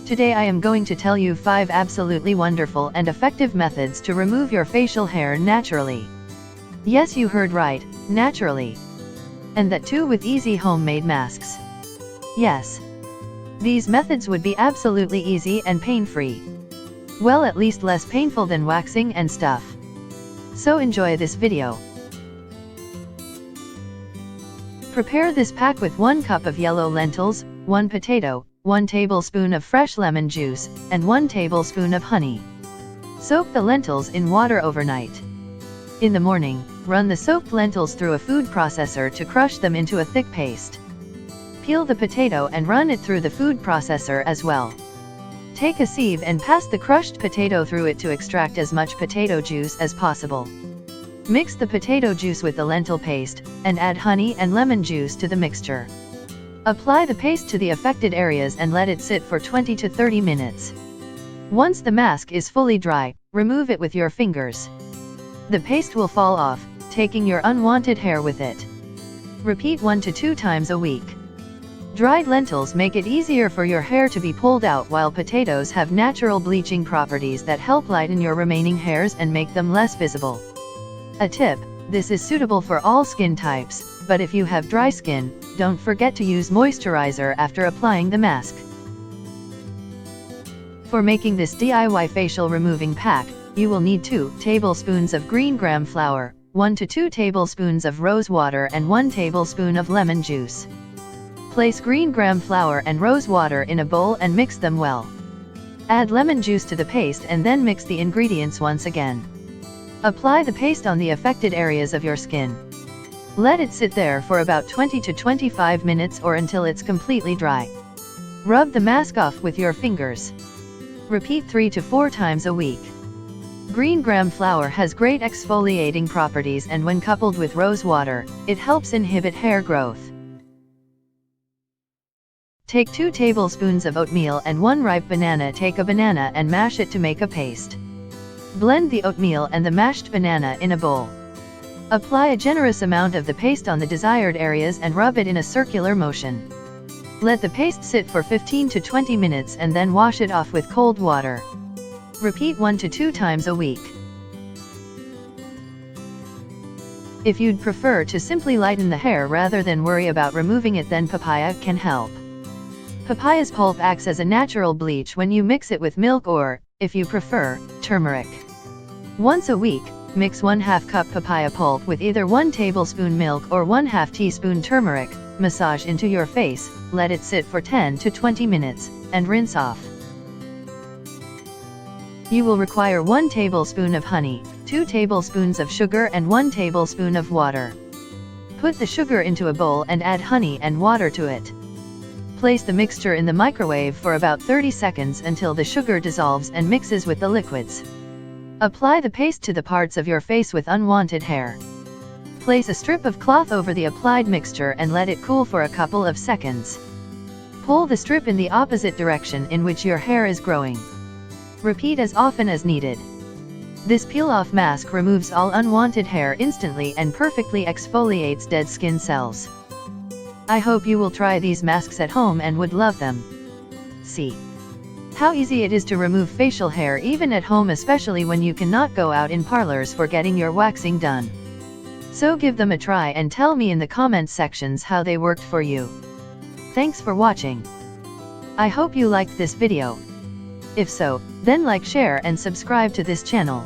Today I am going to tell you 5 absolutely wonderful and effective methods to remove your facial hair naturally. Yes, you heard right, naturally. And that too with easy homemade masks. Yes. These methods would be absolutely easy and pain-free. Well, at least less painful than waxing and stuff. So enjoy this video. Prepare this pack with 1 cup of yellow lentils, 1 potato, 1 tablespoon of fresh lemon juice, and 1 tablespoon of honey. Soak the lentils in water overnight. In the morning, run the soaked lentils through a food processor to crush them into a thick paste. Peel the potato and run it through the food processor as well. Take a sieve and pass the crushed potato through it to extract as much potato juice as possible. Mix the potato juice with the lentil paste, and add honey and lemon juice to the mixture. Apply the paste to the affected areas and let it sit for 20 to 30 minutes. Once the mask is fully dry, remove it with your fingers. The paste will fall off, taking your unwanted hair with it. Repeat 1 to 2 times a week. Dried lentils make it easier for your hair to be pulled out, while potatoes have natural bleaching properties that help lighten your remaining hairs and make them less visible. A tip: this is suitable for all skin types, but if you have dry skin, don't forget to use moisturizer after applying the mask. For making this DIY facial removing pack, you will need 2 tablespoons of green gram flour, 1 to 2 tablespoons of rose water and 1 tablespoon of lemon juice. Place green gram flour and rose water in a bowl and mix them well. Add lemon juice to the paste and then mix the ingredients once again. Apply the paste on the affected areas of your skin. Let it sit there for about 20 to 25 minutes or until it's completely dry. Rub the mask off with your fingers. Repeat 3 to 4 times a week. Green gram flour has great exfoliating properties, and when coupled with rose water, it helps inhibit hair growth. Take 2 tablespoons of oatmeal and 1 ripe banana. Take a banana and mash it to make a paste. Blend the oatmeal and the mashed banana in a bowl. Apply a generous amount of the paste on the desired areas and rub it in a circular motion. Let the paste sit for 15 to 20 minutes and then wash it off with cold water. Repeat 1 to 2 times a week. If you'd prefer to simply lighten the hair rather than worry about removing it, then papaya can help. Papaya's pulp acts as a natural bleach when you mix it with milk or, if you prefer, turmeric. Once a week, mix 1/2 cup papaya pulp with either 1 tablespoon milk or 1/2 teaspoon turmeric, massage into your face, let it sit for 10 to 20 minutes, and rinse off. You will require 1 tablespoon of honey, 2 tablespoons of sugar and 1 tablespoon of water. Put the sugar into a bowl and add honey and water to it. Place the mixture in the microwave for about 30 seconds until the sugar dissolves and mixes with the liquids. Apply the paste to the parts of your face with unwanted hair. Place a strip of cloth over the applied mixture and let it cool for a couple of seconds. Pull the strip in the opposite direction in which your hair is growing. Repeat as often as needed. This peel-off mask removes all unwanted hair instantly and perfectly exfoliates dead skin cells. I hope you will try these masks at home and would love them. See how easy it is to remove facial hair even at home, especially when you cannot go out in parlors for getting your waxing done. So give them a try and tell me in the comments sections how they worked for you. Thanks for watching. I hope you liked this video. If so, then like, share and subscribe to this channel.